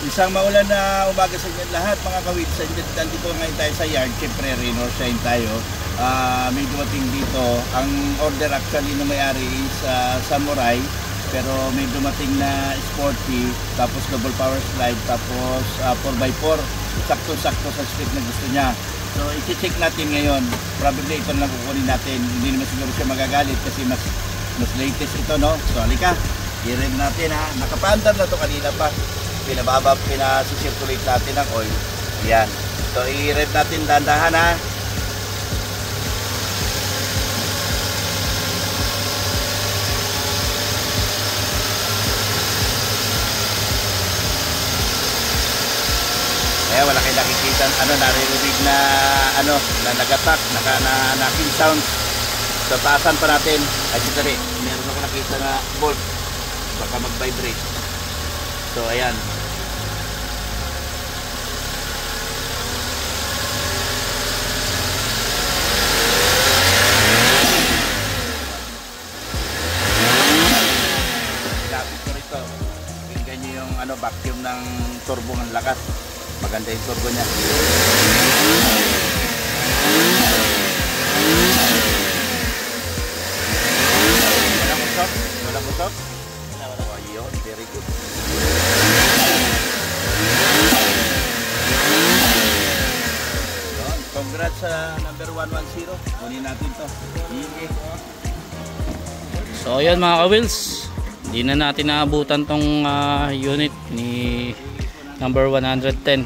Isang maulan na umaga sa inyo lahat mga kawits. Dito ngayon tayo sa yard. Siyempre, rain or shine tayo. May dumating dito. Ang order actually na may-ari is Samurai. Pero may dumating na sporty. Tapos double power slide. Tapos 4x4. Sakto-sakto sa speed na gusto niya. So, i-check natin ngayon. Probably ito lang kukunin natin. Hindi naman siguro siya magagalit kasi mas latest ito, no? So, halika. I-rev natin, ha. Nakapaandar na to kanina pa. Pinasisirculate natin ang oil. Ayan. So, i-rev natin dahan-dahan, ha. Kaya wala kayo nakikita, naririnig na, na nagatak, knocking sounds. So, taasan pa natin. Ay, sitari, meron ako nakita na bolt. Baka mag-vibrate. So, ayan. Lapit ko rito. Tingnan nyo yung vacuum ng turbo ng lakas. Maganda yung turbo niya. Walang usok? Walang usok? Oh, yun. Very good. Congrats sa number 110. Kunin natin to. So ayun mga ka-wheels, hindi na natin naabutan tong unit ni number 110.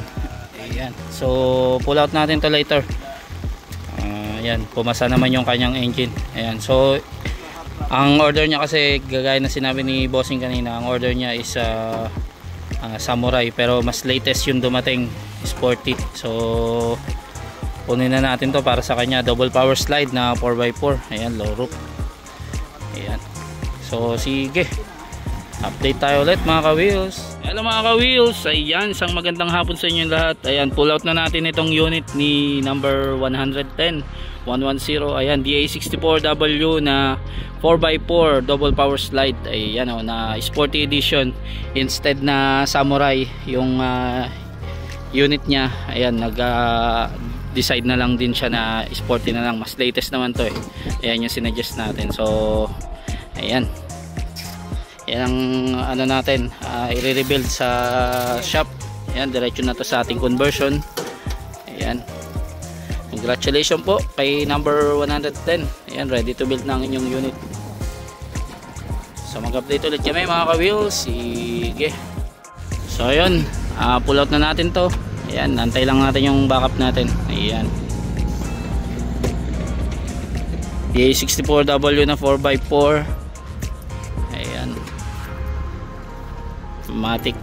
Ayan. So pull out natin to later. Ayan, pumasa naman yung kanyang engine. Ayan. So ang order niya kasi gagaya na sinabi ni Bossing kanina, ang order niya is Samurai, pero mas latest yung dumating, sporty. So kunin na natin to para sa kanya. Double power slide na 4x4. Ayan, low roof. Ayan. So sige, update tayo ulit mga ka-wheels. Hello mga ka-wheels, ayan, isang magandang hapon sa inyo lahat. Ayan, pull out na natin itong unit ni number 110. Ayan, DA64W na 4x4 double power slide. Ayan o, na sporty edition instead na Samurai yung unit niya. Ayan, decide na lang din siya na sporty na lang. Mas latest naman to eh. Ayan yung sinuggest natin. So ayan, yan ang natin, i-rebuild sa shop. Ayan, diretso na to sa ating conversion. Ayan, congratulations po kay number 110. Ayan, ready to build na ang inyong unit. So mag-update ulit kami mga ka-wheels. Sige. So ayun, pull out na natin to. Ayan, antay lang natin yung backup natin. Ayan, DA64W na 4x4. Ayan, automatic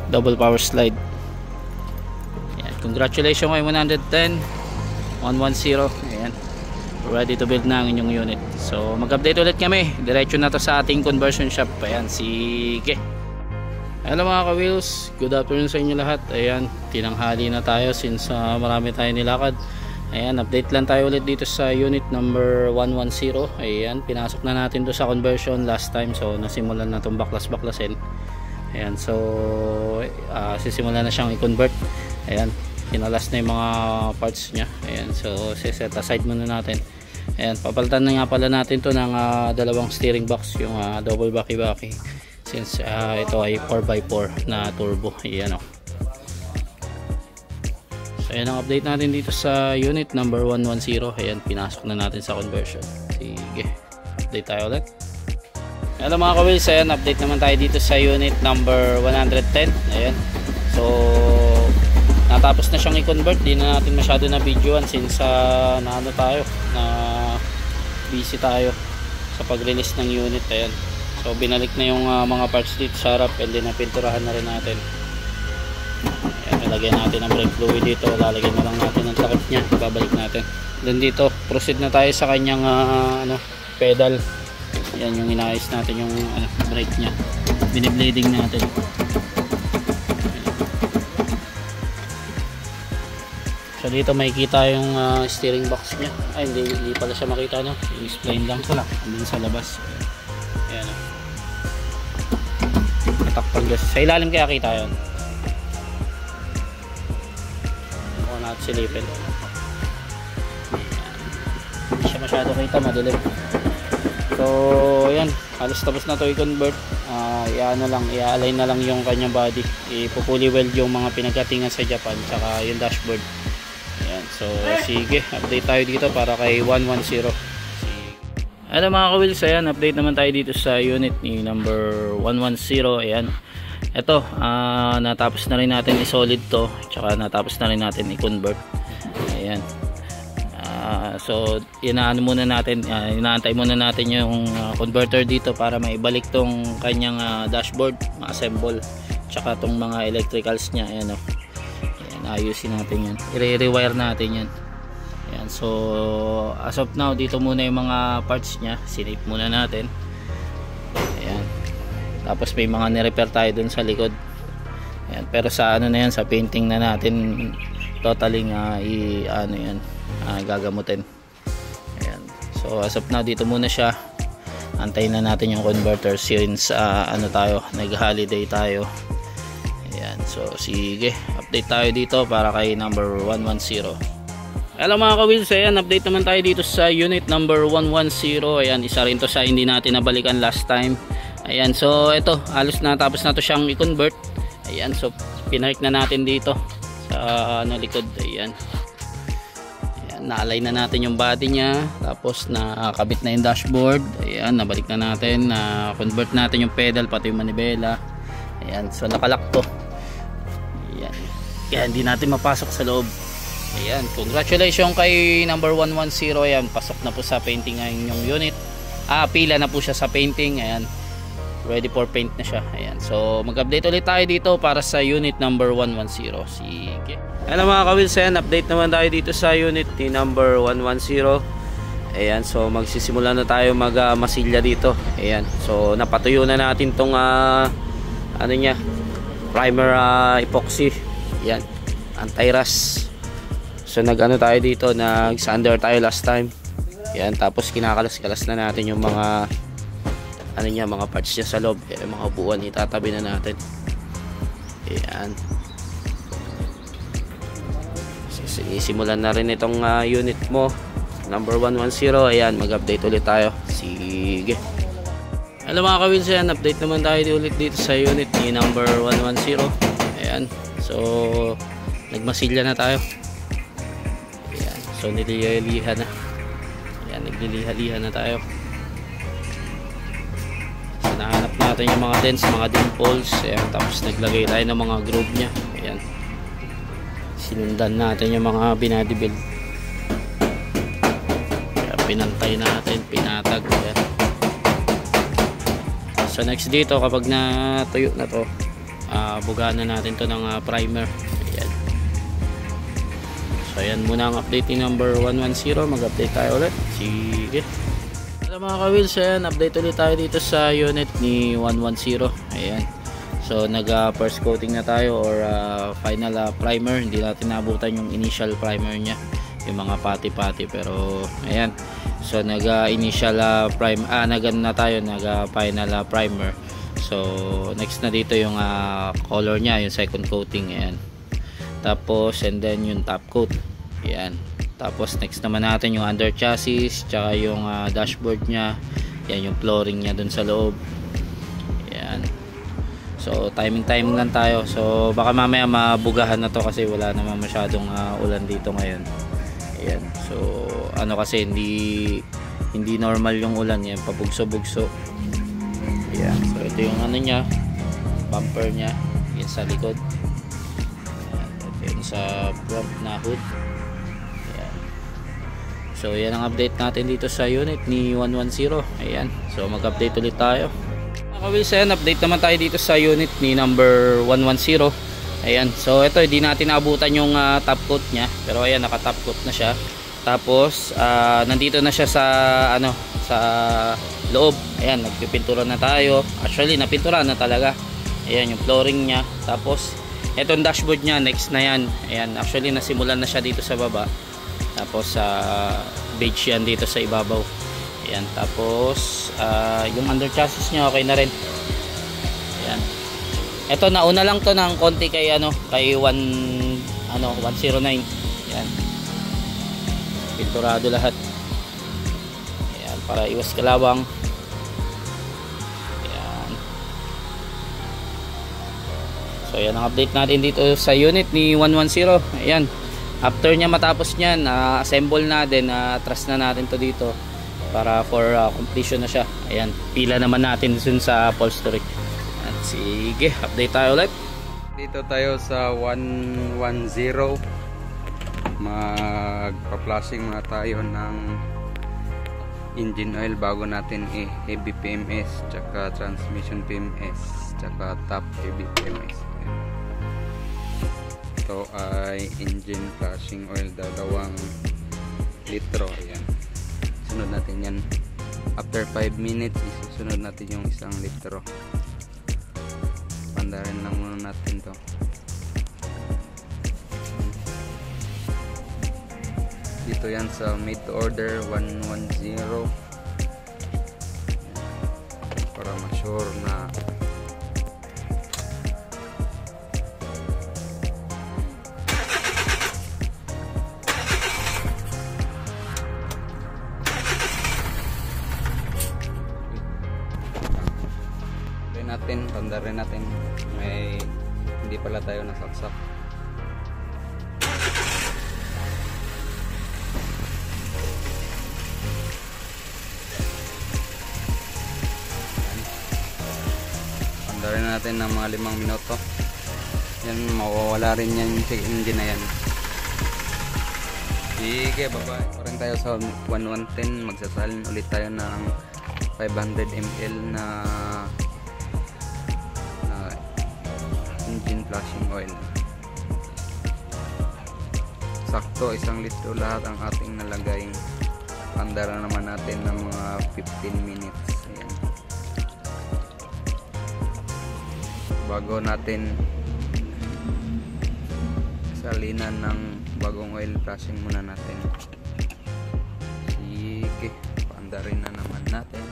double power slide. Ayan, congratulations kay 110. Ayan, ready to build na ang inyong unit. So mag-update ulit kami, diretso na to sa ating conversion shop. Ayan, sige. Hello mga ka-wheels, good afternoon sa inyo lahat. Ayan, tinanghali na tayo since marami tayo nilakad. Ayan, update lang tayo ulit dito sa unit number 110. Ayan, pinasok na natin to sa conversion last time. So nasimulan na itong baklasin. Ayan, so sisimulan na siyang i-convert. Ayan, kinalas na yung mga parts nya. Ayan, so set aside muna natin. Ayan, papalitan na nga pala natin to ng dalawang steering box, yung double baki-baki, since ito ay 4x4 na turbo. Ayan o. So ayan ang update natin dito sa unit number 110. Ayan, pinasok na natin sa conversion. Sige, update tayo ulit. Hello mga ka-wheels, ayan, update naman tayo dito sa unit number 110. Ayan, so natapos na siyang i-convert. Di na natin masyado na videoan since na busy tayo sa pag-release ng unit. Ayan, so binalik na yung mga parts dito sa harap, and then napinturahan na rin natin. Ayan, ilagay natin ang brake fluid dito, lalagyan na lang natin ang takip nya, babalik natin. Then dito proceed na tayo sa kanyang pedal. Yan yung inaayos natin, yung brake nya, biniblading natin. So dito makikita yung steering box nya. Ay, hindi pala siya makita, no? I-explain lang ko lang, andun sa labas. Ayan, takpan gas. Sa ilalim kaya kita yun. at silipin. Hindi siya masyado kita, madilim. So yan, halos tapos na to i-convert. I-align na lang yung kanyang body. Ipupuli weld yung mga pinagkatingan sa Japan tsaka yung dashboard. Ayan, so sige, update tayo dito para kay 110. Hello mga ka-wheels, ayan, update naman tayo dito sa unit ni number 110. Ayan, ito, natapos na rin natin i-solid to, tsaka natapos na rin natin i-convert. Ayan, so inaantay muna natin yung converter dito para maibalik tong kanyang dashboard, ma-assemble, tsaka tong mga electricals nya. Ayan, ayan, ayusin natin yan, i-rewire natin yan. Ayan, so as of now dito muna yung mga parts nya, sinip muna natin. Ayan, tapos may mga ni-repair tayo dun sa likod. Ayan, pero sa ano na yan, sa painting na natin totally gagamutin. Ayan, so as of now dito muna siya, antayin na natin yung converter since nag-holiday tayo. Ayan, so sige, update tayo dito para kay number 110. Hello mga ka-wheels, ayan, update naman tayo dito sa unit number 110. Ayan, isa rin to sa hindi natin nabalikan last time. Ayan, so ito, halos natapos na to siyang i-convert. Ayan, so pinark na natin dito sa likod. Ayan, na-align na natin yung body niya, tapos nakakabit na yung dashboard. Ayan, nabalik na natin, na-convert natin yung pedal pati yung manibela. Ayan, so nakalock to. Ayan, kaya hindi natin mapasok sa loob. Ayan, congratulations kay number 110. Ayan, pasok na po sa painting ngayon yung unit. Pila na po siya sa painting. Ayan, ready for paint na siya. Ayan, so mag-update ulit tayo dito para sa unit number 110. Sige. Hello mga ka-wheels, ayan, update naman tayo dito sa unit ni number 110. Ayan, so magsisimula na tayo masilya dito. Ayan, so napatuyo na natin tong primer epoxy. Ayan, anti-rust. So tayo dito, nag-sander tayo last time. Ayan, tapos kinakalas-kalas na natin yung mga mga parts niya sa loob. Yung mga upuan itatabi na natin. Ayan, so simulan na rin itong unit mo number 110. Ayan, mag-update ulit tayo. Sige. Hello mga ka-wheels, ayan, update naman tayo ulit dito sa unit ni number 110. Ayan, so nagmasilya na tayo. So nililiha na. Ayan, nagliliha-liha na tayo. So nahanap natin yung mga dents, mga dimples. Ayan, tapos naglagay tayo ng mga groove nya. Ayan, sinundan natin yung mga binadibuild. Ayan, pinantay natin, pinatag. Ayan. So next dito, kapag natuyo na to, bugahan na natin to ng primer. Ayan. So ayan muna ang update ni number 110. Mag-update tayo ulit. Sige. Hello mga ka-wheels, ayan, update ulit tayo dito sa unit ni 110. Ayan, so nag first coating na tayo or final primer. Hindi natin nabutan yung initial primer nya, yung mga pati-pati, pero ayan, so nag initial na tayo, nag final primer. So next na dito yung color nya, yung second coating. Ayan, tapos and then yung top coat. Ayan, tapos next naman natin yung under chassis tsaka yung dashboard nya. Yan yung flooring nya dun sa loob. Ayan, so timing lang tayo. So baka mamaya mabugahan na to kasi wala naman masyadong ulan dito ngayon. Ayan, so kasi hindi normal yung ulan. Yan, pabugso-bugso. Ayan, so ito yung nya, bumper nya, yan sa likod. Sa front na hood. Ayan. So yan ang update natin dito sa unit ni 110. Ayan, so mag-update ulit tayo mga ka-wheels. Ayan, update naman tayo dito sa unit ni number 110. Ayan, so ito hindi natin naabutan yung top coat nya, pero ayan, naka top coat na siya. Tapos nandito na siya sa sa loob. Ayan, nagpipintura na tayo. Actually napintura na talaga. Ayan yung flooring nya. Tapos etong dashboard nya, next na yan. Ayan, actually nasimulan na siya dito sa baba. Tapos beige yan dito sa ibabaw. Ayan, tapos yung under chassis nya okay na rin. Ayan, eto nauna lang to ng konti kay kay 109. Ayan, pinturado lahat. Ayan, para iwas kalawang. Ayan. So yan ang update natin dito sa unit ni 110. Ayan, after nya matapos nyan, assemble na din, trust na natin to dito para for completion na siya. Ayan, pila naman natin dun sa upholstery. Ayan, sige, update tayo ulit. Dito tayo sa 110. Magpa-flashing muna tayo ng engine oil bago natin heavy PMS, tsaka transmission PMS, tsaka top heavy PMS. Ito ay engine flashing oil, 2 litro. Ayan, sunod natin yan after 5 minutes. Isusunod natin yung 1 litro. Pandarin lang muna natin to. Dito yan sa made to order 110 para ma-sure na pandarin natin may hindi pala tayo nasaksak. Pandarin natin ng mga 5 minuto. Yan, mawawala rin yan yung engine na yan. Sige, bye-bye. Parin tayo sa 1110. Magsasalin ulit tayo ng 500 ml na engine flashing oil. Sakto 1 litro lahat ang ating nalagay. Pandara naman natin ng mga 15 minutes. Ayan. Bago natin salinan ng bagong oil, flashing muna natin. Sige, pandarin na naman natin.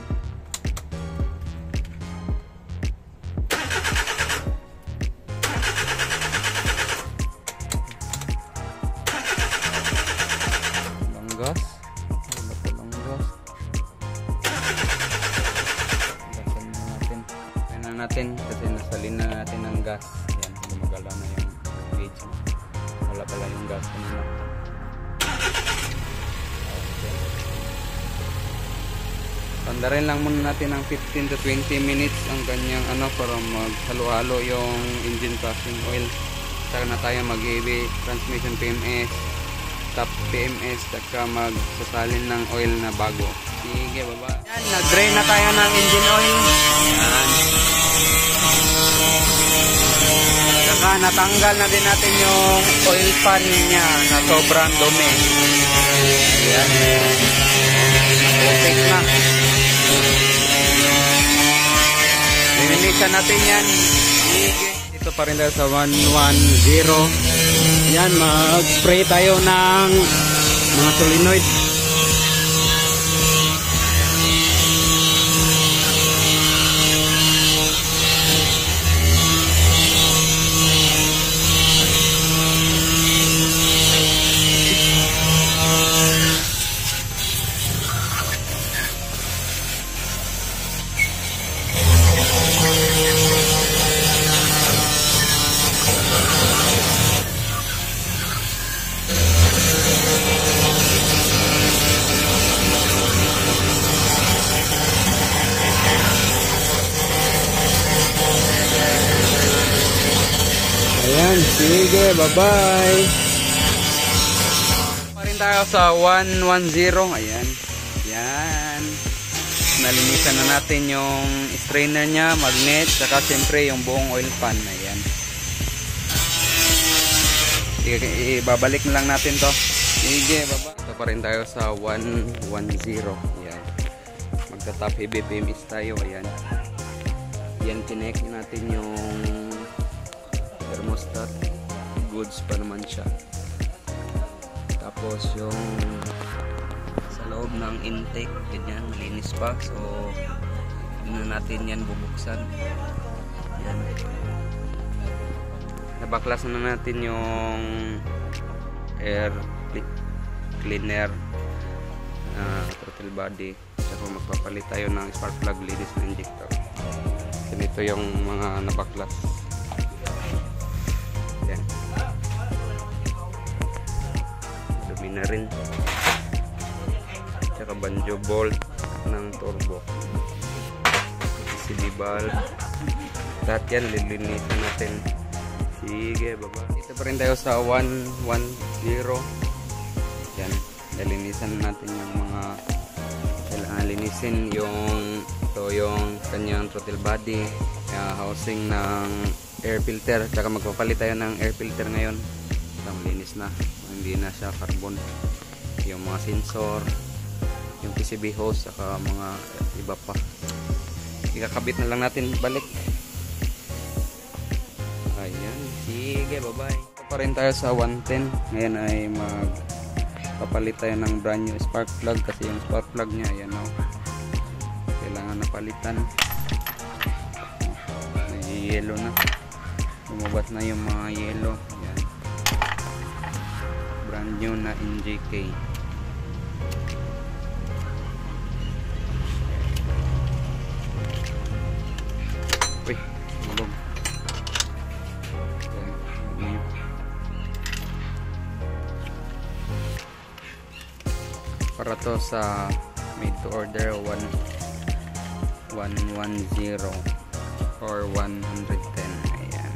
Gas, long gas. Gasan na natin kasi nasalin na natin ng gas. Yan, gumagala na yung gauge. Wala pala yung gas kanina. Okay. Pandarin lang muna natin ng 15 to 20 minutes ang kanyang para maghalo-halo yung engine flashing oil. Saka na tayo mag-heavy transmission PMS, top PMS, saka magsasalin ng oil na bago. Sige, baba. Yan, nag-drain na tayo ng engine oil. Yan. Saka natanggal na din natin yung oil pan niya na sobrang dumi. Yan. Okay na. Lininisan natin yan. Sige. Dito pa rin tayo sa 110. Yan, mag-spray tayo ng mga solenoid. Ayan, sige, bye-bye. Pa rin tayo sa 110. Ayan. Yan. Nalinisan na natin yung strainer nya, magnet, saka siyempre yung buong oil pan. Ayan. Ibabalik na lang natin to. Sige, bye-bye. Ito pa rin tayo sa 110. Ayan. Magta-top heavy PMS tayo. Ayan. Yan, connect natin yung thermostat. Goods pa naman siya. Tapos yung sa loob ng intake, ganyan, malinis pa. So hindi na natin yan bubuksan. Yan. Nabaklas na natin yung air cleaner, throttle body, saka magpapalit tayo ng spark plug, linis na injector. Ganito yung mga nabaklas. Yan, dumi na rin. Saka banjo bolt ng turbo, PCB valve, lahat yan lilinisan natin. Sige, baba. Dito pa rin tayo sa 110. Yan, lilinisan natin yung mga kailangan linisin. Yung kanyang throttle body, housing ng air filter, tsaka magpapalit tayo ng air filter ngayon. Linis na, hindi na siya carbon. Yung mga sensor, yung PCB hose, saka mga iba pa. Ikakabit na lang natin balik. Ayan, sige, bye-bye. Pa rin tayo sa 110. Ngayon ay magpapalit tayo ng brand new spark plug, kasi yung spark plug niya, ayan o, kailangan na palitan. May yellow na, lumabas na yung mga yellow. Ayan, brand new na NGK. Uy, malog. Para to sa made to order 110 or 110. Ayan,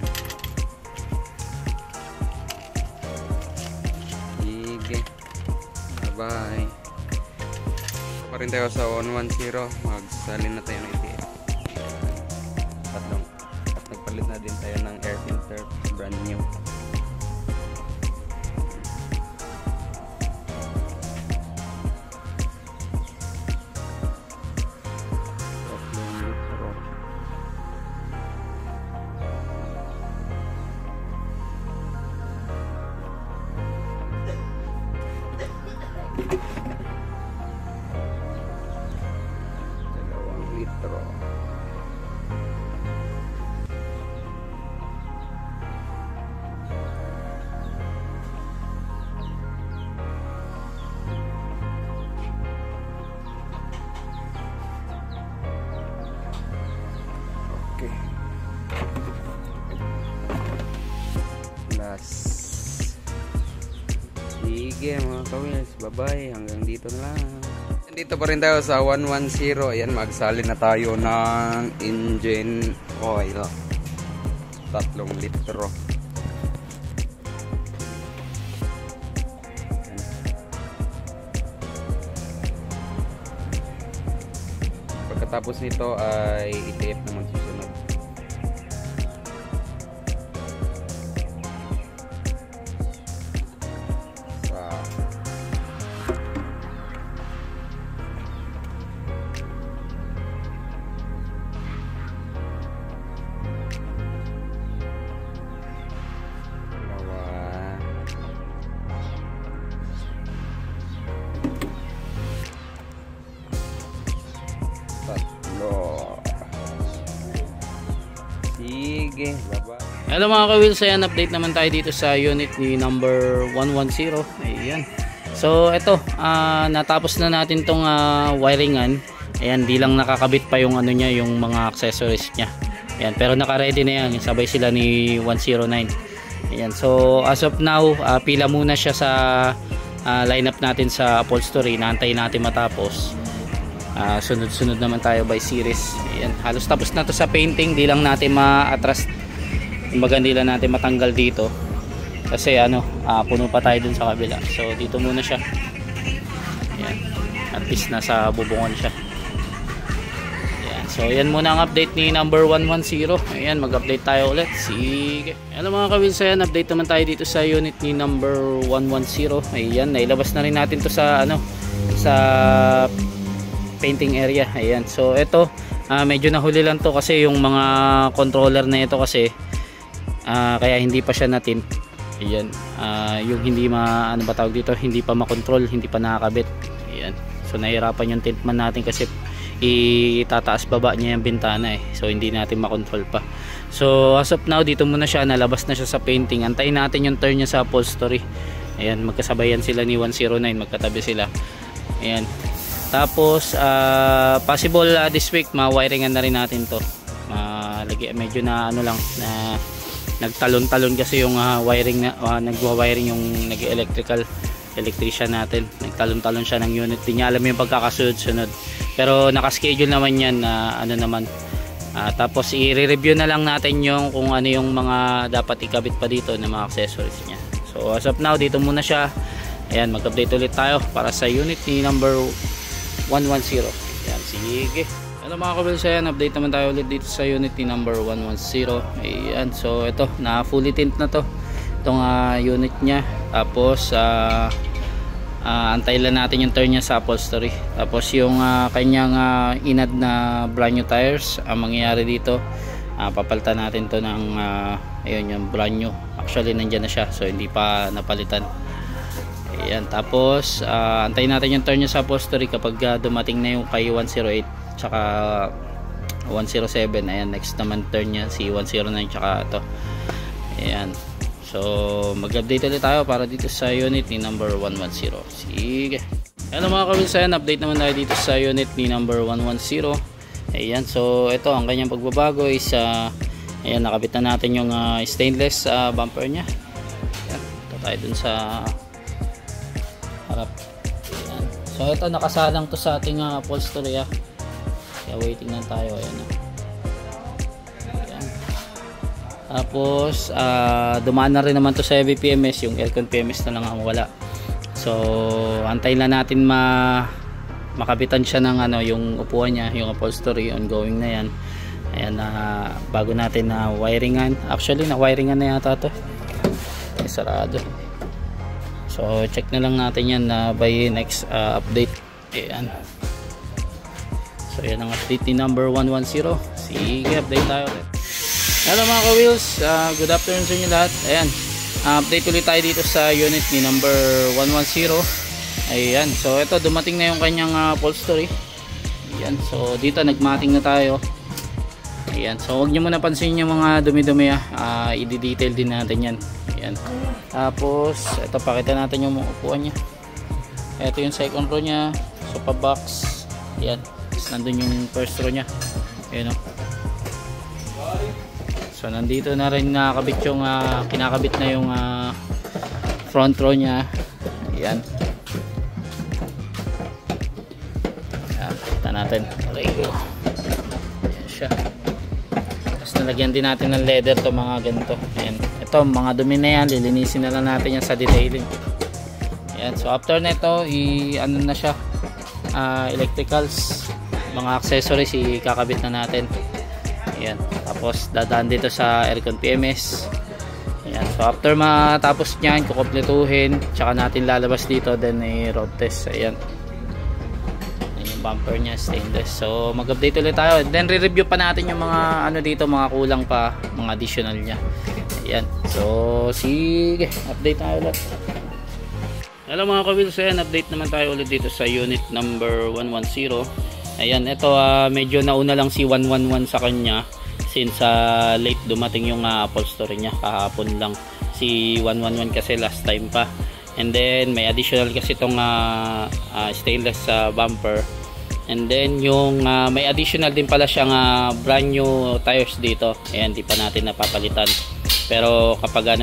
sige, bye bye. Pa rin tayo sa 110. Magsalin na tayo ng EPF. At nagpalit na din tayo ng air filter, brand new. Okay. Sige mga kawils, bye-bye. Hanggang dito na lang. Dito pa rin tayo sa 110. Ayan, magsalin na tayo ng engine oil. 3 litro. Pagkatapos nito ay ITF naman susunod. Sige, baba. Hello mga ka-wheels, ayan, update naman tayo dito sa unit ni number 110. Ayan. So ito, natapos na natin tong wiringan. Ayan, di lang nakakabit pa yung ano niya, yung mga accessories niya. Ayan, pero naka-ready na yan, sabay sila ni 109. Ayan, so as of now, pila muna siya sa lineup natin sa upholstery. Naantayin natin matapos. Sunod-sunod naman tayo by series. Ayan, halos tapos na to sa painting. Di lang natin ma-atras, kumbaga di lang natin matanggal dito kasi puno pa tayo dun sa kabila. So dito muna siya. Ayan, at least nasa bubungan siya. Ayan, so yan muna ang update ni number 110. Ayan, mag-update tayo ulit. Sige. Hello mga ka-wheels, ayan, update naman tayo dito sa unit ni number 110. Ayan, nailabas na rin natin to sa sa painting area. Ayan, so ito medyo nahuli lang to kasi yung mga controller na ito kasi kaya hindi pa siya na-tint. Ayan, yung hindi tawag dito, hindi pa makontrol, hindi pa nakakabit. Ayan, so nahirapan yung tintman natin kasi itataas baba niya yung bintana so hindi natin makontrol pa. So as of now, dito muna siya, nalabas na siya sa painting. Antayin natin yung turn niya sa upholstery. Ayan, magkasabayan sila ni 109, magkatabi sila. Ayan. Tapos possible this week ma-wiringan na rin natin to. Medyo na ano lang na nagtalon-talon kasi yung wiring na nagwa-wiring yung electrician natin. Nagtalon-talon siya ng unit. Di niya alam yung pagkakasunod-sunod. Pero naka-schedule naman yan na ano naman. Tapos i-review na lang natin yung kung ano yung mga dapat ikabit pa dito na mga accessories niya. So as of now, dito muna siya. Ayan, mag-update ulit tayo para sa unit ni number 110. Ayan, sige. Ano mga kabils, ayan, update naman tayo ulit dito sa unit ni number 110. Ayan, so ito, na fully tint na to. Itong unit niya. Tapos antay lang natin yung turn niya sa upholstery. Tapos yung kanyang inad na brand new tires, ang mangyayari dito, papalitan natin to ng ayun, yung brand new. Actually nandyan na siya, so hindi pa napalitan. Ayan, tapos antayin natin yung turn niya sa upholstery kapag dumating na yung kay 108 tsaka 107. Ayan, next naman turn niya si 109 tsaka ito. Ayan, so mag-update ulit tayo para dito sa unit ni number 110. Sige. Hello mga kabilsayan, update naman tayo dito sa unit ni number 110. Ayan, so ito ang kanyang pagbabago is ayan, nakabit na natin yung stainless bumper nya. Ayan, ito tayo dun sa harap. Ayan. So ito, nakasalang to sa ating upholstery. Kaya waiting lang tayo. Ayan. Ayan. Tapos dumaan na rin naman to sa heavy PMS. Yung aircon PMS na lang ang wala. So antayin lang natin makabitan siya ng yung upuan niya, yung upholstery. Ongoing na yan. Ayan, bago natin na wiringan. Actually na wiringan na yata to. Sarado. So check na lang natin yan by next update. Ayan. So yan ang update ni number 110. Sige, update tayo ulit. Hello mga ka-wheels, good afternoon sa inyo lahat. Ayan, update ulit tayo dito sa unit ni number 110. Ayan, so ito, dumating na yung kanyang upholstery. Ayan, so dito nagmating na tayo. Ayan, so huwag nyo muna pansin yung mga dumi-dumi. I-detail din natin yan. Ayan. Tapos ito, pakita natin yung upuan nya. Ito yung second row nya, sofa box. Ayan, tapos nandun yung first row nya. Ayan o. So nandito na rin nakakabit yung kinakabit na yung front row nya. Ayan. Ayan, kita natin. Okay, go. Ayan siya. Tapos nalagyan din natin ng leather to mga ganito. Ayan. Ito, mga dumi na yan, lilinisin na lang natin yan sa detailing. Ayan, so after nito, ano na siya, electricals, mga accessories, ikakabit na natin. Ayan, tapos dadaan dito sa aircon PMS. Ayan, so after matapos nyan, kukumpletuhin, tsaka natin lalabas dito, then road test. Ayan. Ayan yung bumper nya, stainless. So mag-update ulit tayo, then re-review pa natin yung mga dito, mga kulang pa, mga additional nya. Ayan, so sige, update tayo ulit. Hello mga ka-wheels, ayan, update naman tayo ulit dito sa unit number 110. Ayan, ito medyo nauna lang si 111 sa kanya since late dumating yung upholstery niya, kahapon lang si 111 kasi last time pa. And then may additional kasi itong stainless bumper. And then yung may additional din pala siyang brand new tires dito. Ayan, di pa natin napapalitan. Pero kapag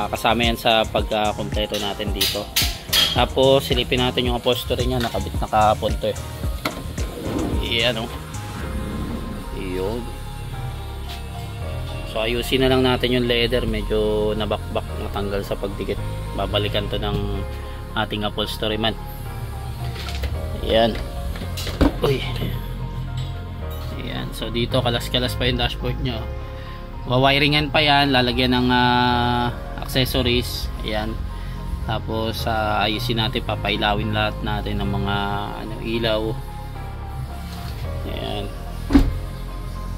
kasama yan sa pagkumpleto natin dito. Tapos silipin natin yung upholstery niya, nakabit na kahapon to. Ayan o. Iyon. So ayusin na lang natin yung leather, medyo nabakbak, natanggal sa pagdikit. Babalikan to ng ating upholstery man. Ayan. Uy. Ayan, so dito kalas-kalas pa yung dashboard nyo. Wawiringan pa yan, lalagyan ng accessories. Ayan. Tapos ayusin natin, papailawin lahat natin ng mga ilaw. Ayan.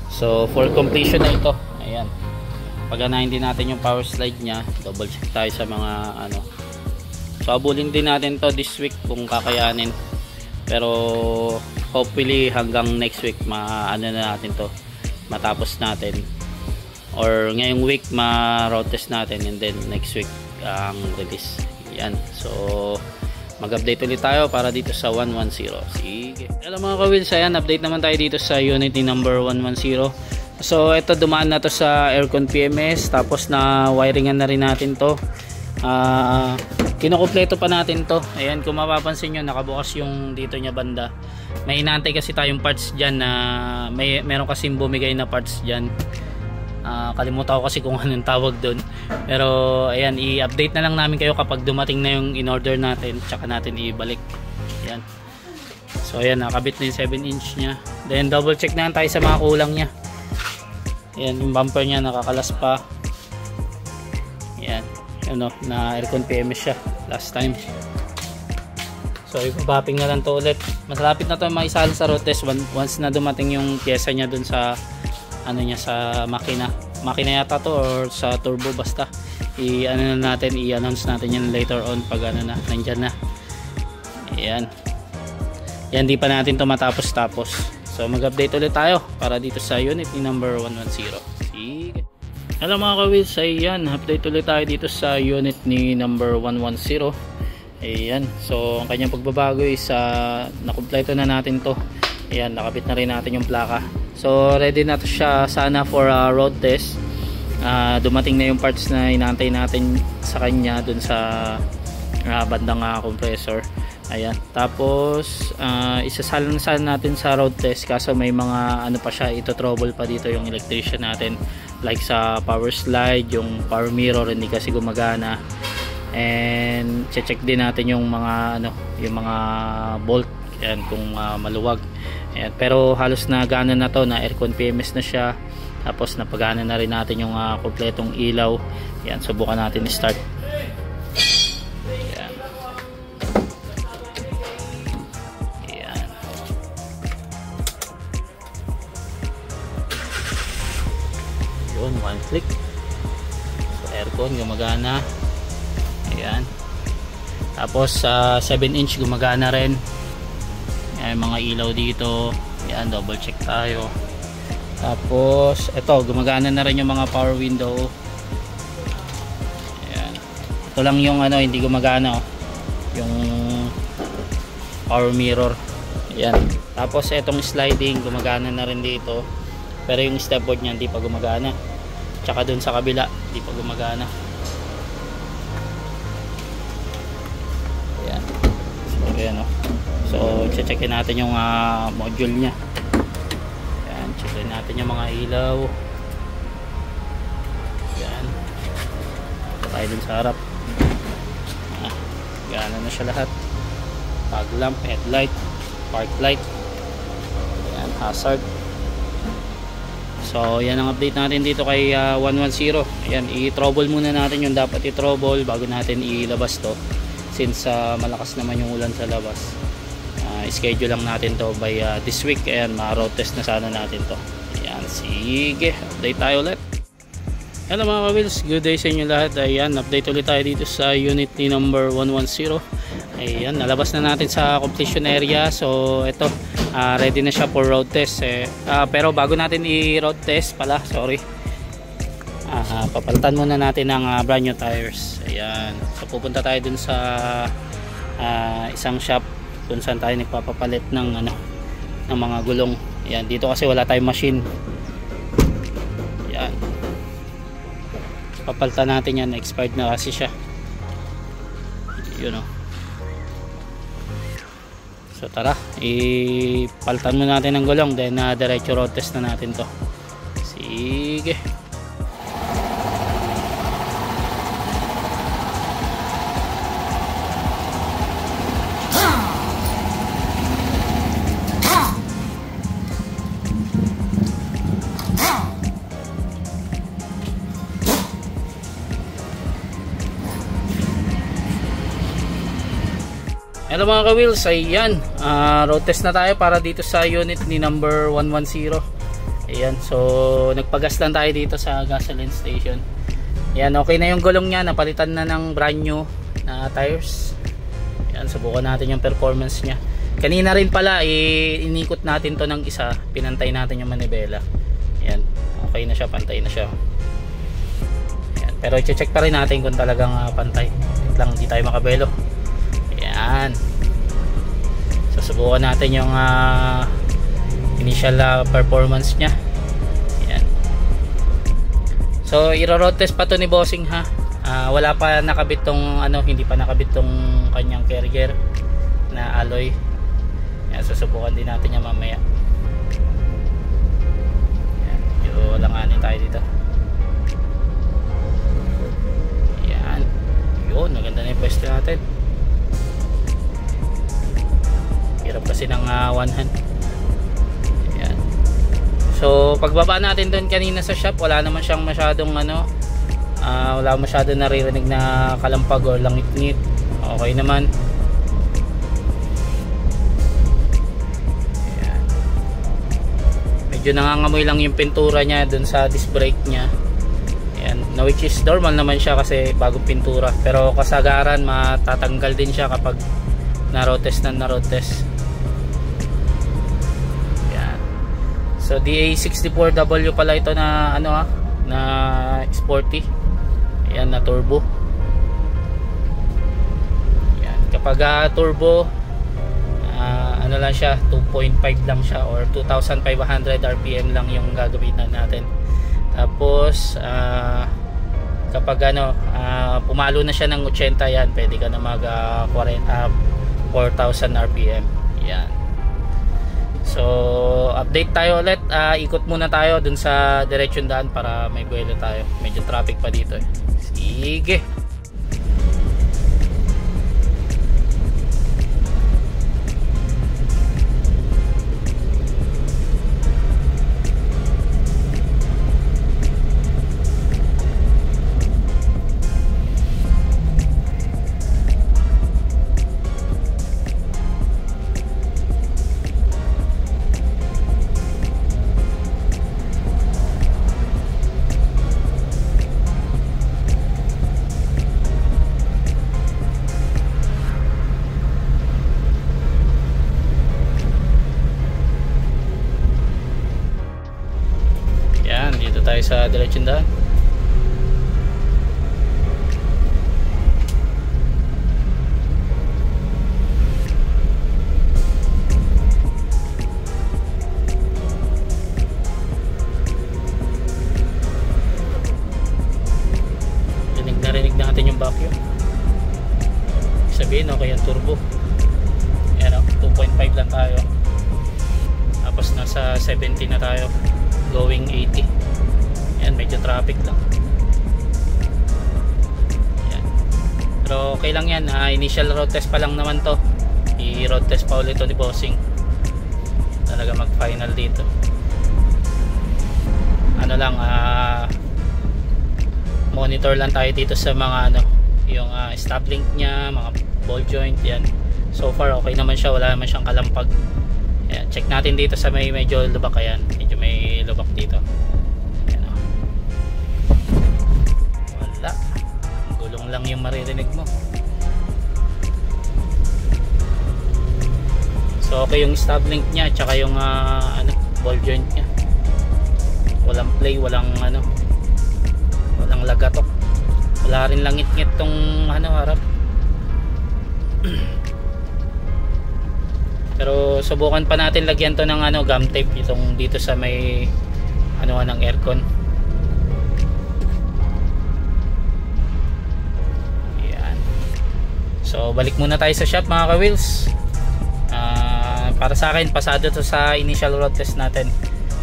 So for completion na ito. Ayan. Paganahin din natin yung power slide nya, double check tayo sa mga So abulin din natin to this week kung kakayanin. Pero hopefully hanggang next week na natin to, matapos natin. Or ngayong week ma-road test natin, and then next week ang release. Yan. So mag-update ulit tayo para dito sa 110. Sige. Hello mga ka-wheels, ayan, update naman tayo dito sa unit ni number 110. So ito, dumaan na to sa aircon PMS, tapos na wiringan na rin natin to. Kinukumpleto pa natin to. Ayan, kung mapapansin nyo, nakabukas yung dito nya banda. May inaantay kasi tayong parts dyan na meron kasing bumigay na parts dyan. Kalimutan ko kasi kung anong tawag doon, pero ayan, i-update na lang namin kayo kapag dumating na yung in-order natin, tsaka natin ibalik. Ayan. So ayan, nakabit na yung 7-inch nya. Then double check na tayo sa mga kulang nya. Ayan, yung bumper nya nakakalas pa. Ayan, ano, na aircon PMS siya last time. So ipapapping na lang to ulit. Mas lapit na to maisali sa road test once na dumating yung pyesa nya dun sa ano niya, sa makina yata to, or sa turbo, basta i-ano na natin, i-announce natin yan later on pag ano na, nandyan na. Ayan, yan, di pa natin to matapos. So mag-update ulit tayo para dito sa unit ni number 110. Sige. Hello mga ka-wheels, ayan, update ulit tayo dito sa unit ni number 110. Ayan, so ang kanyang pagbabago is nakumpleto na natin to. Ayan, nakabit na rin natin yung plaka. So ready na to siya sana for road test. Dumating na yung parts na inaantay natin sa kanya dun sa bandang compressor. Ayan, tapos isasalan natin sa road test, kaso may mga ano pa siya, ito trouble pa dito yung electrician natin, like sa power slide, yung power mirror hindi kasi gumagana, and check din natin yung mga ano, yung mga bolt, ayan, kung maluwag. Ayan, pero halos na gana na to, na aircon PMS na siya, tapos napagana na rin natin yung kompletong ilaw. Ayan, subukan natin i-start. Ayan. Ayan. Yun, one click. So aircon gumagana. Ayan. Tapos 7-inch gumagana rin. Ayan, mga ilaw dito. Ayan, double check tayo. Tapos ito, gumagana na rin yung mga power window. Ayan. Ito lang yung ano, hindi gumagana, oh, yung power mirror. Ayan. Tapos itong sliding gumagana na rin dito, pero yung stepboard niya hindi pa gumagana. Tsaka dun sa kabila hindi pa gumagana. Ayan. So ayan, oh. So checkin natin yung module nya. Ayan, checkin natin yung mga ilaw. Ayan. Tayo dun sa harap. Gana na siya lahat. Fog lamp, headlight, park light. Ayan, hazard. So yan ang update natin dito kay 110. Ayan, i-trouble muna natin yung dapat i-trouble bago natin ilabas to, since malakas naman yung ulan sa labas. Schedule lang natin to by this week. Ayan, ma-road test na sana natin to. Ayan, sige, update tayo ulit. Hello mga ka-wheels, good day sa inyo lahat. Ayan, update ulit tayo dito sa unit ni number 110. Ayan, nalabas na natin sa completion area. So ito, ready na siya for road test. Pero bago natin i-road test pala, sorry, papalitan muna natin ng brand new tires. Ayan, so pupunta tayo dun sa isang shop kung saan tayo nagpapapalit ng ano, ng mga gulong. Ayan, dito kasi wala tayong machine. Ayan, papalitan natin yan, expired na kasi siya. Yun, oh. So tara, ipalitan mo natin ng gulong, then diretso road test na natin to. Sige. Hello mga ka-wheels, ayan, road test na tayo para dito sa unit ni number 110. Ayan, so nagpagas lang tayo dito sa gasoline station. Ayan, okay na yung gulong niya, napalitan na ng brand new na tires. Ayan, subukan natin yung performance niya. Kanina rin pala, inikot natin to ng isa, pinantay natin yung manibela. Ayan, okay na siya, pantay na siya. Ayan. Pero i-check pa rin natin kung talagang pantay. Wait lang, hindi tayo makabelo. Ayan. Susubukan natin yung initial performance nya. Ayan. So iro-road test pa to ni Bossing ha. Wala pa nakabit tong hindi pa nakabit tong kanyang carrier na alloy. Ayan, susubukan din natin yan mamaya. Ayan, medyo langanin tayo dito. Ayan. Yun, maganda na yung pwesto natin. Hirap kasi ng one hand. Ayan. So pagbaba natin doon kanina sa shop, wala naman siyang masyadong wala masyadong naririnig na kalampag o langit-ngit. Okay naman. Ayan. Medyo nangangamoy lang yung pintura niya dun sa disc brake niya. Ayan. No, which is normal naman siya kasi bagong pintura. Pero kasagaran matatanggal din siya kapag na-road test na na-road test. Ayan. So DA64W pala ito na na sporty. Ayan, na turbo. Ayan. Kapag turbo lang siya, 2.5 lang siya or 2,500 RPM lang yung gagamitan natin. Tapos kapag pumalo na siya ng 80, yan, pwede ka na mag 4,000 RPM. Yan. So update tayo ulit. Ikot muna tayo dun sa diretsyon daan para may buwelo tayo. Medyo traffic pa dito eh. Sige. Tayo sa diretsyon daan. Rinig natin yung vacuum. Sabihin okay ang turbo. Ayan 2.5 lang tayo. Tapos nasa 70 na tayo. Going 80. Ayan, medyo traffic lang. Ayan. Pero okay lang yan. Initial road test pa lang naman to. I-road test pa ulit to ni Bossing. Talaga mag-final dito. Monitor lang tayo dito sa mga yung stop link nya, mga ball joint. Yan. So far okay naman siya. Wala naman siyang kalampag. Ayan, check natin dito sa medyo lubak. Ayan. Medyo may lubak dito. Gulong lang yung maririnig mo. So okay yung stop link nya tsaka yung ball joint nya. Walang play, walang walang lagatok. Wala rin langit-ngit tong harap. Pero subukan pa natin lagyan to ng gum tape itong dito sa may ng aircon. So balik muna tayo sa shop mga ka-wheels. Para sa akin pasado to sa initial road test natin.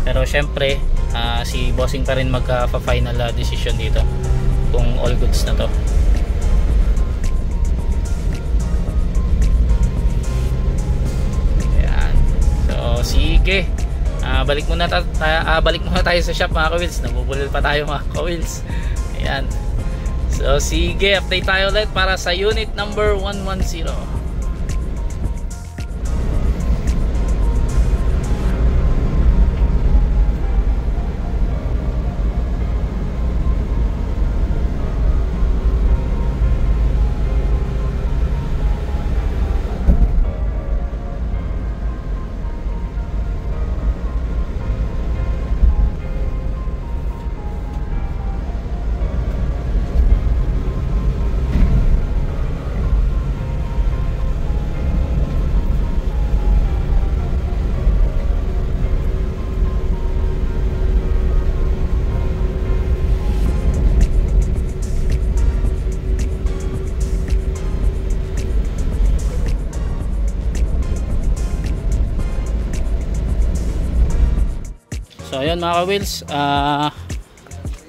Pero syempre si Bossing pa rin magpa-final decision dito kung all goods na to. Ayan. So sige. Balik muna tayo sa shop mga ka-wheels. Nabubulol pa tayo mga ka-wheels. Ayan. So sige, update tayo ulit para sa unit number 110. ayan mga ka-wheels,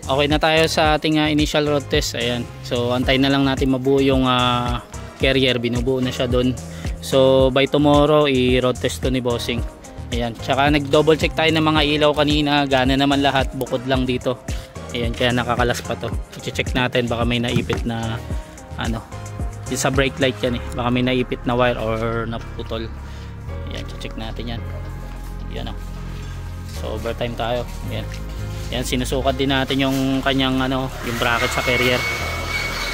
okay na tayo sa ating initial road test. Ayan, so antayin na lang natin mabuo yung carrier, binubuo na siya doon. So by tomorrow i-road test to ni bossing. Ayan, tsaka nag double check tayo ng mga ilaw kanina, gana naman lahat bukod lang dito. Ayan, kaya nakakalas pa to. I-check natin, baka may naipit na ano, sa brake light yan eh, baka may naipit na wire or naputol. Ayan, check natin yan. Ayan o. So overtime tayo. Ayan. Ayan, sinusukat din natin yung kanyang ano, yung bracket sa carrier.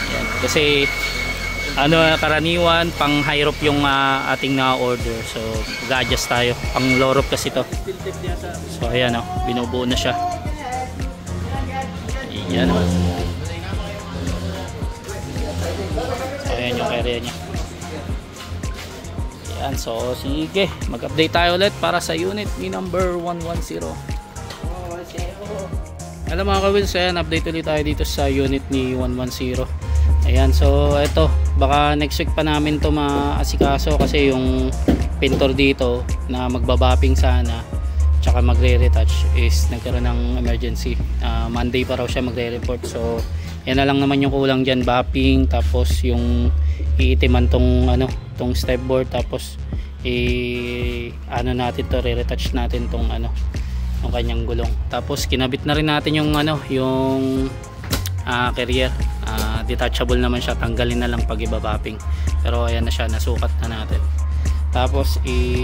Ayan, kasi ano, karaniwan pang high rope yung ating na-order. So mag-adjust tayo. Pang low rope kasi to. So ayan o, binubuo na siya. Ayan o. So ayan yung carrier nya. Ayan, so sige, mag-update tayo ulit para sa unit ni number 110. Hello mga ka-wheels, ayan, update ulit tayo dito sa unit ni 110. Ayan, so eto, baka next week pa namin to maasikaso kasi yung pintor dito na magbabapping sana tsaka magre-retouch is nagkaroon ng emergency. Monday pa raw siya magre-report, so yan na lang naman yung kulang dyan, bapping, tapos yung iitiman tong ano, tong step board, tapos ano natin to, re-retouch natin tong ano, yung kanyang gulong. Tapos kinabit na rin natin yung ano, yung carrier. Detachable naman siya, tanggalin na lang pag ibabapping, pero ayan na siya, nasukat na natin. Tapos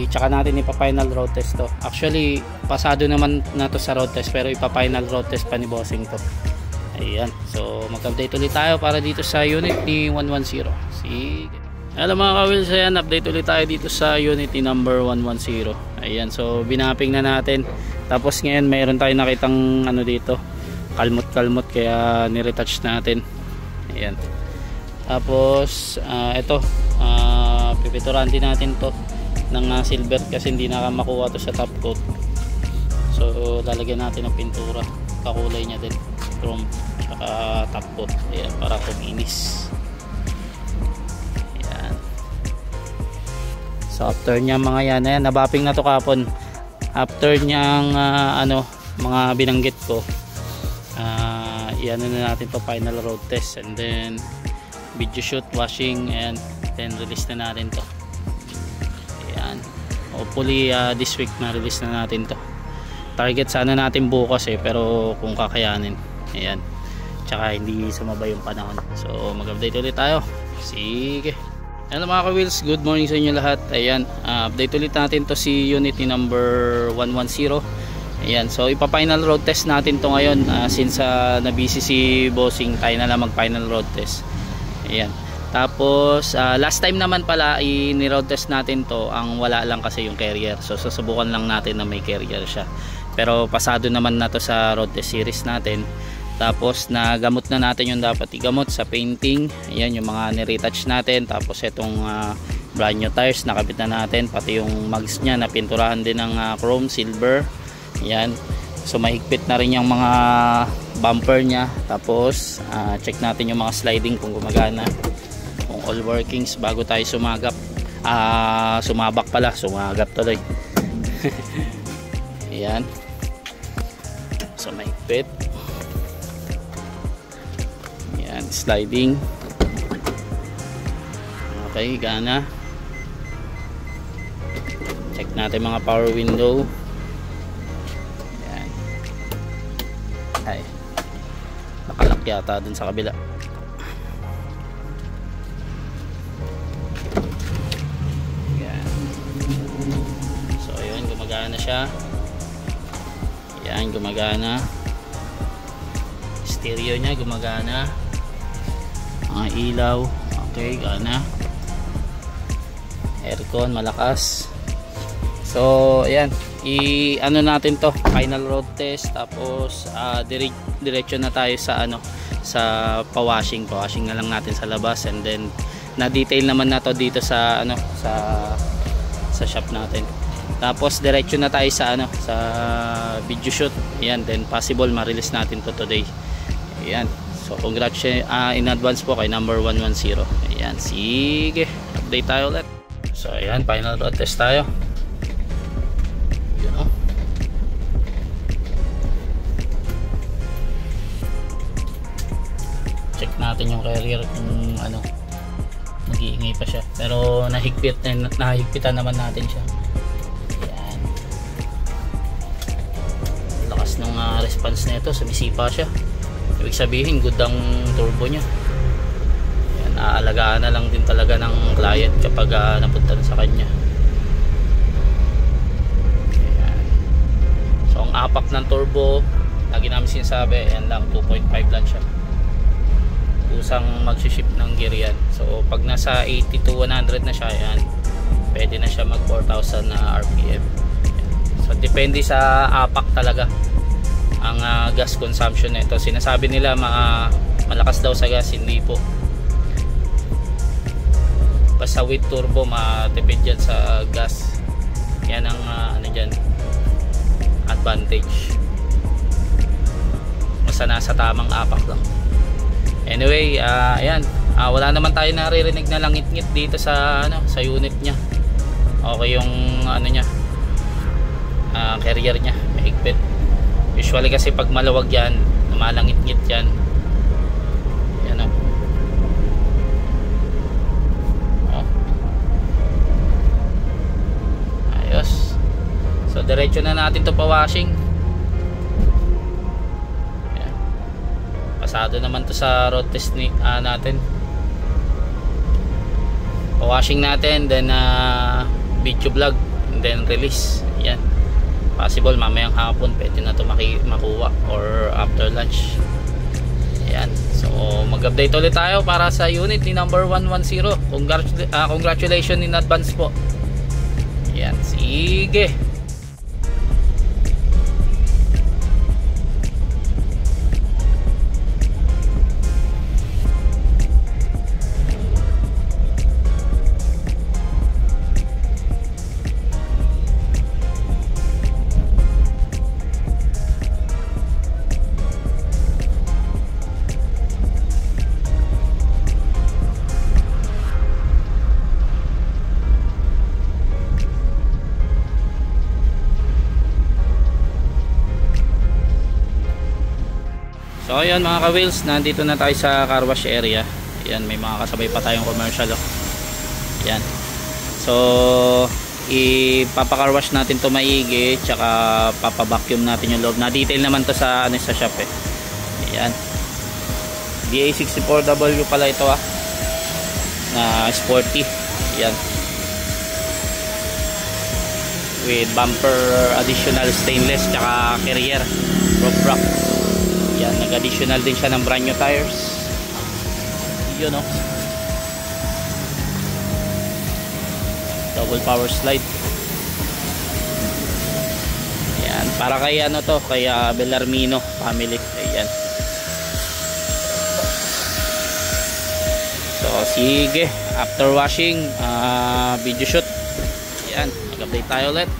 tsaka natin ipa-final road test to. Actually pasado naman na to sa road test, pero ipa-final road test pa ni bossing to. Ayan, so mag-update ulit tayo para dito sa unit ni 110. Sige. Hello mga ka-wheels, ayan, update ulit tayo dito sa unit ni number 110. Ayan, so binapping na natin. Tapos ngayon mayroon tayong nakitang ano dito, kalmot kaya niretouch natin. Ayan, tapos ito, pipituran din natin to ng silver kasi hindi na makuha to sa top coat. So lalagyan natin ng pintura, kakulay nya din, chrome tsaka top coat. Ayan, para kuminis. Ayan, so after nya mga yan, ayan, nabapping na to kapon. After nyang ano, mga binanggit ko, iyan na natin to final road test, and then video shoot, washing, and then release na natin to. Ayan, hopefully this week na release na natin to. Target sana natin bukas eh, pero kung kakayanin. Ayan, tsaka hindi sumabay yung panahon. So mag-update ulit tayo. Sige. Hello mga ka-wheels, good morning sa inyo lahat. Ayan, update ulit natin to si unit ni number 110. Ayan, so ipa-final road test natin to ngayon, since na-busy si bossing, tayo na lang mag-final road test. Ayan, tapos last time naman pala ni-road test natin to, ang wala lang kasi yung carrier. So susubukan lang natin na may carrier siya, pero pasado naman na to sa road test series natin. Tapos nagamot na natin yung dapat igamot sa painting. Ayan, yung mga niretouch natin. Tapos itong brand new tires nakabit na natin, pati yung mags nya napinturahan din ng chrome silver. Yan, so mahigpit na rin yung mga bumper nya. Tapos check natin yung mga sliding kung gumagana, kung all workings bago tayo sumagap. Sumabak pala, sumagap tuloy. Ayan, so mahigpit. Ayan, sliding. Okay, gana. Check natin mga power window. Ay, nakalak yata dun sa kabila. Ayan. So ayun, gumagana siya. Ayan, gumagana. Stereo nya gumagana. Mga ilaw, okay, gana. Aircon malakas. So ayan, ano natin to, final road test. Tapos diretso na tayo sa ano, sa pa-washing na lang natin sa labas, and then na detail naman na to dito sa ano, sa shop natin. Tapos diretso na tayo sa ano, sa video shoot. Ayan, then possible ma-release natin to today. Ayan, so congrats in advance po kay number 110. Ayan, sige, update tayo ulit. So ayan, final road test tayo. natin yung carrier kung ano, mag-iingay pa siya, pero nahigpitan naman natin siya. Ayan. Lakas ng response nito, sumisipa siya. Ibig sabihin good ang turbo niya. Ayan, aalagaan na lang din talaga ng client kapag napunta na sa kanya. Ayan. So ang apak ng turbo, lagi namin sinasabi, ayan lang, 2.5 lang siya. Kusang magsiship ng gear yan. So pag nasa 80 to 100 na siya, ayan, pwede na siya mag 4,000 na RPM. So depende sa apak talaga ang gas consumption nito. Sinasabi nila malakas daw sa gas, hindi po. Basta with turbo matipid yan sa gas. Yan ang ano dyan, advantage. Basta nasa tamang apak lang. Anyway, ayan, wala naman tayo naririnig na langit-ngit dito sa ano, sa unit niya. Okay yung ano niya, carrier niya, mahigpit. Usually kasi pag malawag yan, malangit-ngit yan. Yan o. Ayos. So diretso na natin to pa washing. Ayan. Pasado naman to sa road test natin. Pa washing natin, then video vlog, and then release. Yan. Possible mamayang hapon pwede na ito makuha or after lunch. Ayan. So mag-update ulit tayo para sa unit ni number 110. Congratulations in advance po. Ayan. Sige. So ayun mga ka-wheels, nandito na tayo sa car wash area. Ayan, may mga kasabay pa tayong commercial. Ayan. So ipapa-car wash natin to maigi, tsaka papa-vacuum natin yung loob. Na-detail naman to sa sa shop eh. Ayan. BA64W pala ito na sporty. Ayan. With bumper additional stainless tsaka carrier roof rack. Yan, nag-additional din siya ng brand new tires. Yun double power slide. Yan, para kay ano to, kay Bellarmino family. Ayan. So sige, after washing, video shoot. Yan, mag-update tayo ulit.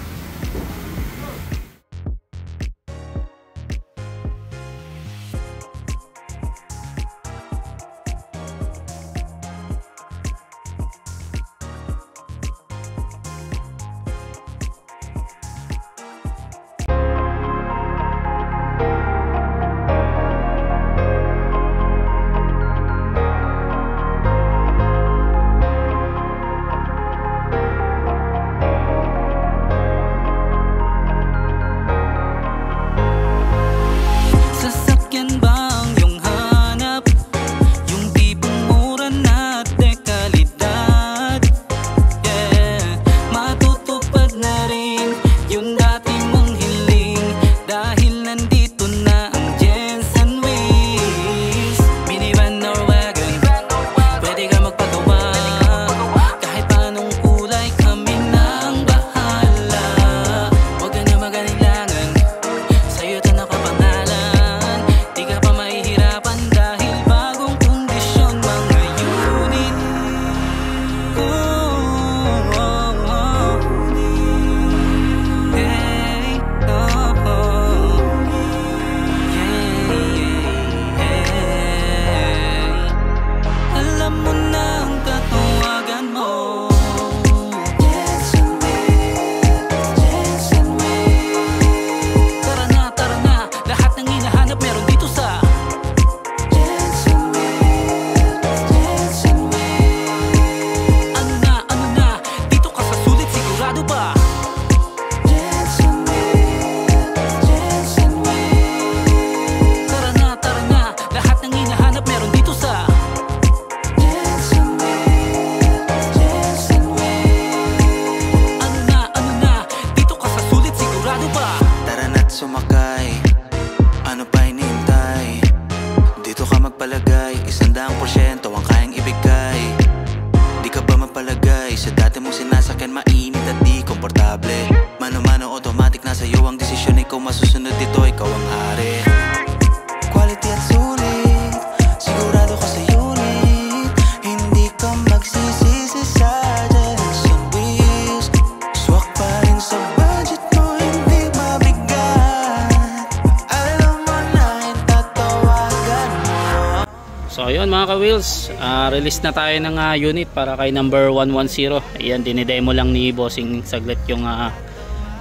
mga ka-wheels, release na tayo ng unit para kay number 110. Ayan, dinidemo lang ni Bossing saglit yung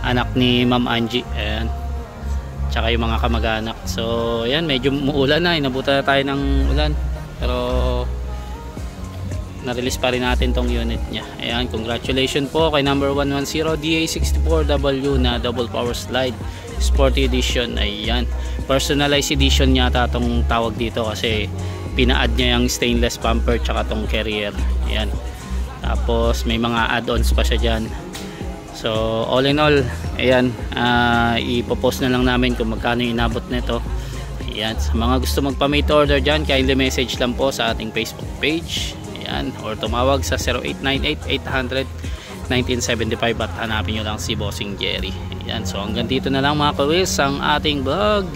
anak ni Ma'am Angie. Ayan, tsaka yung mga kamag-anak. So ayan, medyo muulan na, inabutan na tayo ng ulan, pero na-release pa rin natin tong unit nya. Ayan, congratulations po kay number 110 DA64W na double power slide Sporty Edition. Ayan, personalized edition yata tong tawag dito kasi pina-add niya yung stainless bumper tsaka tong carrier. Ayan, tapos may mga add-ons pa siya dyan. So all in all, ayan, ipopost na lang namin kung magkano yung inabot nito. Ayan, sa mga gusto magpa-made order dyan, kindly message lang po sa ating Facebook page. Ayan, or tumawag sa 0898-800-1975 at hanapin nyo lang si Bossing Jerry. Ayan, so hanggang dito na lang mga ka-wheels ang ating vlog.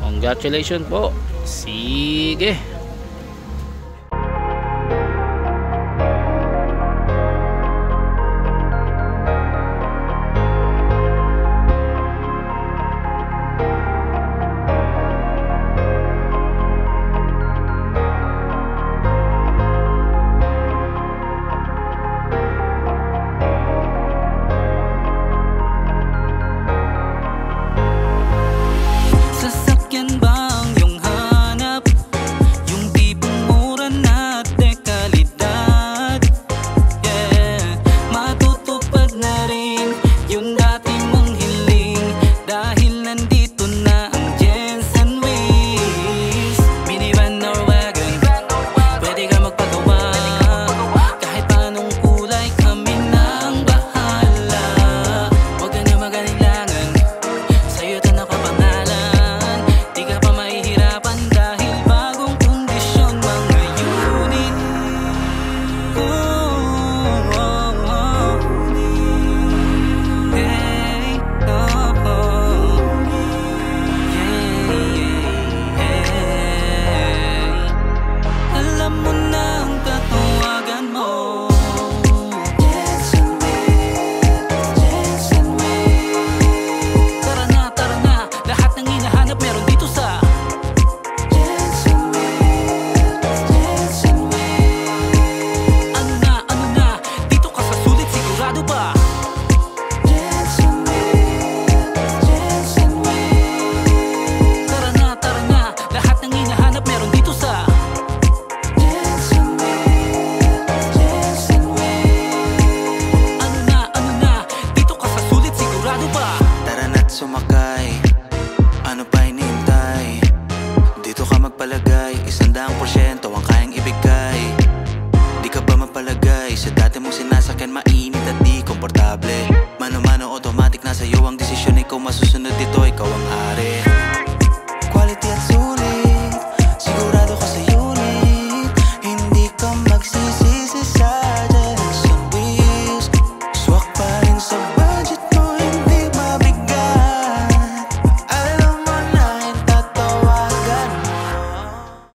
Congratulations po. Sige.